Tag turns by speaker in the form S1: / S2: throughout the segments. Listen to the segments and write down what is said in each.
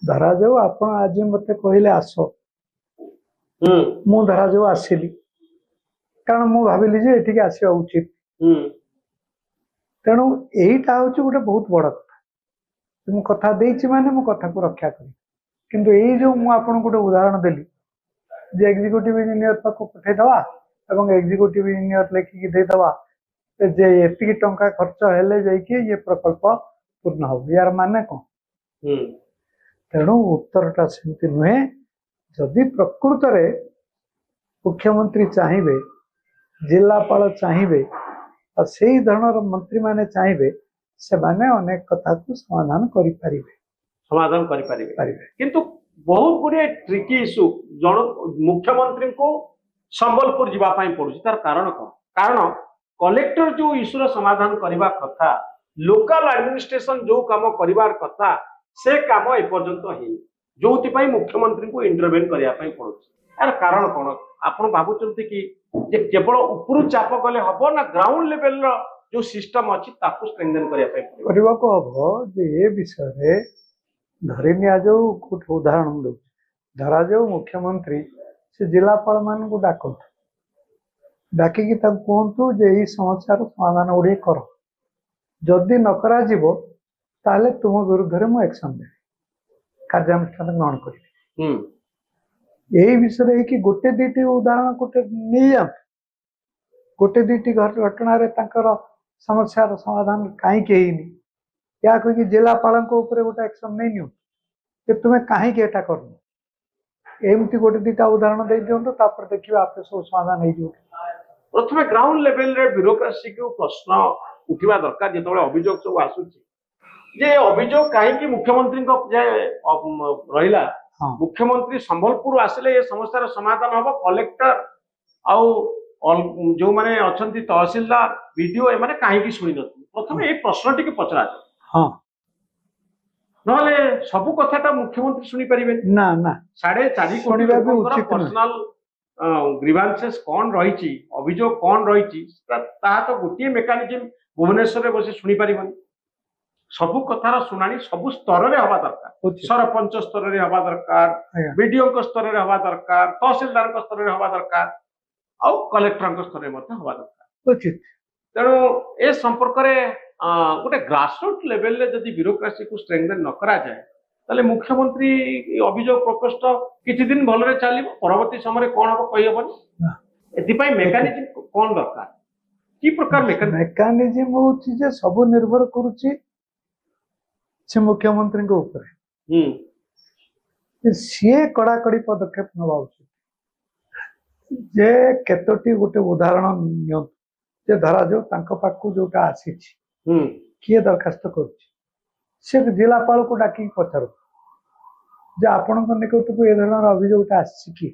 S1: धरा जाऊ आपण आज मत कहले आस मु धरा जाऊ आसिली कारण मु भाविली जे एठिक आसिया उचित तेणु यहीटा हूँ गोटे बहुत बड़ कथा मु कथा देछि माने मु कथा को रक्षा करी किंतु यही जो मु आपन गोटे उदाहरण देली जे एग्जीक्यूटिव इंजीनियर पाक पठे दवा एवं एग्जीक्यूटिव इंजीनियर लेखिकी दे दवा जे एतिकी टंका खर्च हेले जाइए ये प्रकल्प पूर्ण हो यार माने कौन तेणु उत्तरटा सेमती नुहे जदि प्रकृत रे मुख्यमंत्री चाहिए जिलापाल चाहिए और से ही धरणर मंत्री माने चाहिए से माने अनेक कथा को समाधान
S2: करिपारिबे किंतु बहुत गुड़े ट्रिकी इश्यू जन मुख्यमंत्री को संबलपुर जीवा पई पड़ुछि तार कारण कौन कारण कलेक्टर जो इश्यूर समाधान करबा कथा लोकल एडमिनिस्ट्रेशन जो काम करिवार कथा से काम एपर्यंत है जो मुख्यमंत्री को इंटरवेन करने पड़ुछि यार कारण कौन आपण भाबुचंती कि जे केवल ऊपर चाप गले हबो ना ग्राउंड लेवल रो जो सिस्टम अछि ताकू स्ट्रेंथन करबा
S1: को हबो जे ए विषय रे धरि निया जो कुछ उदाहरण दो धरा जो मुख्यमंत्री से जिलापाल मान को डाकिकी कहतु जे यही समस्यार समाधान गुड़े कर जदि न करा जीवो ताले तुम विरुद्ध में एक्शन दे कार्यानुष्ठान ग्रहण कर यही विषय कि गोटे दीटी उदाहरण गोटे नहीं जा गोटे दीटी घटना समस्यार समाधान कहीं या कहीं जिलापाल गोटे एक्शन नहीं नि तुम्हें कहीं कर एमती गोटे दीटा उदाहरण दे दिंतु देखिए आप सब समाधान हो
S2: प्रथम ग्राउंड लेवल रे ब्यूरोक्रेसी को प्रश्न उठा दरकार जो अभियोग सब आसूची अभियोग कहीं मुख्यमंत्री रहा मुख्यमंत्री संबलपुर आसिले ये समस्या समाधान हम कलेक्टर आउ जो माने अच्छी तहसीलदार बीडीओ एमाने कहीं शुणी न प्रथम ये प्रश्न टी पचरा
S1: हाँ
S2: नहले सबु कथाटा मुख्यमंत्री शुणी पारे
S1: ना ना
S2: 4.5 कोटी पर्सनल ग्रीवांसेस कौन रही अभियोग कौन रही तो गोटे मेकानिजम भुवनेश्वर बस शुणी पारे सबु कथार शुणाणी सबु स्तर रे हवा दरकार सरपंच स्तर रे हवा दरकार बीडीओ स्तर रे हवा दरकार तहसीलदार स्तर रे हवा दरकार आउ कलेक्टर स्तर रे मते हवा दरकार तेणु ए संपर्क रे गोटे ग्रासरूट लेवल रे जदि ब्यूरोक्रेसी को स्ट्रेंथन न करा जाए ताले मुख्यमंत्री अभियोग प्रकोष्ठ किछि दिन भलरे चलिबो परवर्ती समय कौन हम कहि हबनी एतिपई मेकानिजम कौन दरकार की प्रकार
S1: मेकानिजम होछि जे सब निर्भर करूछि से मुख्यमंत्री को ऊपर सी कड़ाकड़ी पदक्षेप नवा उचित जे केतोटी गोटे उदाहरण जे धरा जो तांको पाखु जोटा आसी किए दरखास्त कर जिलापाल को डाकी पचार जे आपण निकट को ये धरण अभियोगटा आसी कि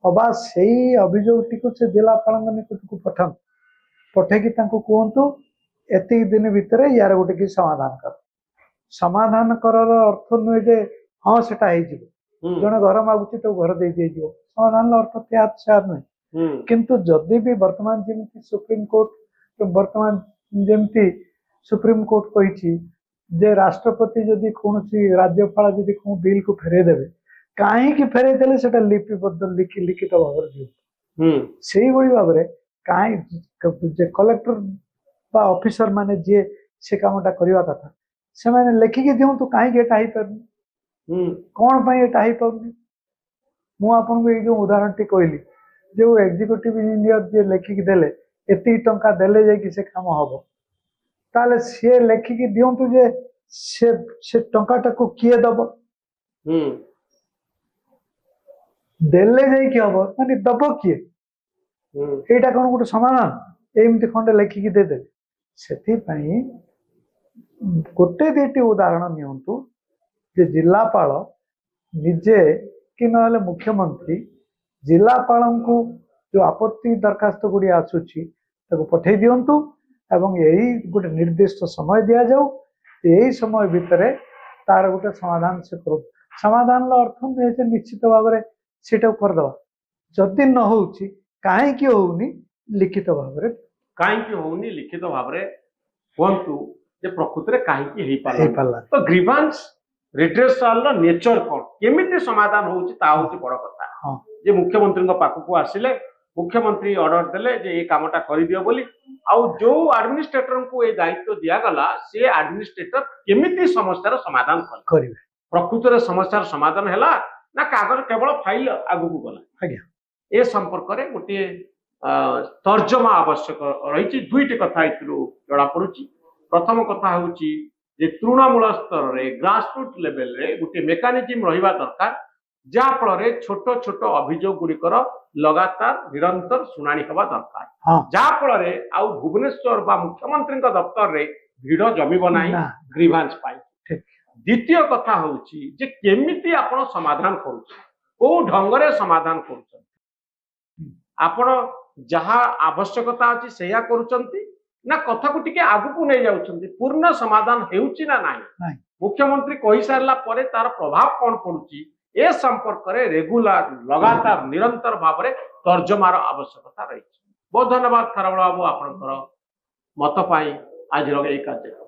S1: अबा से अभियोगटी को से जिलापाल निकट को पठेकी कहतु एति दिन भितर यार गोटे कि समाधान कर अर्थ नुहे जे हाँ सेटा जड़े घर मागुची तो घर दे दिए समाधान अर्थ त्या नुहे किंतु जदि भी वर्तमान जमी सुप्रीम कोर्ट वर्तमान जमी सुप्रीम कोर्ट कही जे राष्ट्रपति जदि कौन राज्यपाल जदि कौन बिल को फेरे देवे कहीं फेरे देले सेटा लिपिबद्ध लिखित भाव से भाव में कहीं कलेक्टर ऑफिसर माने जे से कामटा करवा कथा से मैंने लेखिकी दिं तो कहीं एटा हो पार कौन एटा हो पार मुझे ये जो उदाहरण टी कहली जो एग्जीक्यूटिव इंजीनियर जे लेखिकी देले एति टंका देले जाई से काम हम ताले सी लेखिकी दिंतु जे से टंकाटा को किए दब देले जाई हम माने दब किए एटा कौन गोटे समाधान एमती खंडे लेखिकी दे दे से गोटे दीटी उदाहरण नियंतु जे जिलापाल निजे कि न मुख्यमंत्री जिलापाल को जो आपत्ति दरखास्त गुड़ी आसूची पठे दिंतु एवं यही गोटे निर्दिष्ट समय दि जाऊ यही समय भितर तार गोटे समाधान से कर समाधान अर्थ नुहे निश्चित भाव में सीटा करदे जदि न हो कहीं होनी लिखित भाव में
S2: कहीं होनी लिखित भाव में कहतु प्रकृत में कहीं तो ग्रीवांस रिट्रेसाल नेचर कौन केमिति समाधान होउची ता होउची बड़ कथा
S1: हाँ।
S2: जे मुख्यमंत्री पाखक आसिले मुख्यमंत्री ऑर्डर देले जे ये कामटा कर दियो बोली आउ जो एडमिनिस्ट्रेटर को ये दायित्व दिया गला से एडमिनिस्ट्रेटर केमिति समस्यार समाधान
S1: करिवे
S2: प्रकृत रे समस्यार समाधान हैला ना कागज केवल फाइल आगु को गला
S1: आज्ञा
S2: ए संपर्क रे गोटे तर्जमा आवश्यक रही दुईटी कथा जड़ा पड़ी प्रथम कथा हूँ जे तृणमूल स्तर रे ग्रासरूट लेवल रे गोटे मेकानिजम रहिबा दरकार जहा फल छोट छोट अभियोग गुड़िकर लगातार निरंतर शुणाणी हवा दरकार
S1: हाँ।
S2: जहा फल आउ भुवनेश्वर बा मुख्यमंत्री दफ्तर रे भीड़ जमिब ना ग्रीवांस पाई द्वितीय कथा हूँ जे केमिति आपण समाधान करुछ को ढंग समाधान करुछ आपण जहा आवश्यकता अछि सेया करूचंती ना कथा को टिके आगु को नहीं जाउचंती पूर्ण समाधान हेउची ना नाही मुख्यमंत्री कहि सारला परे तार प्रभाव कोन पडुची ए संपर्क रे रेगुलर लगातार निरंतर भाव रे तर्जमार आवश्यकता रही बहुत धन्यवाद खारबेल बाबू आपनकर मत पाई आज एई कार्य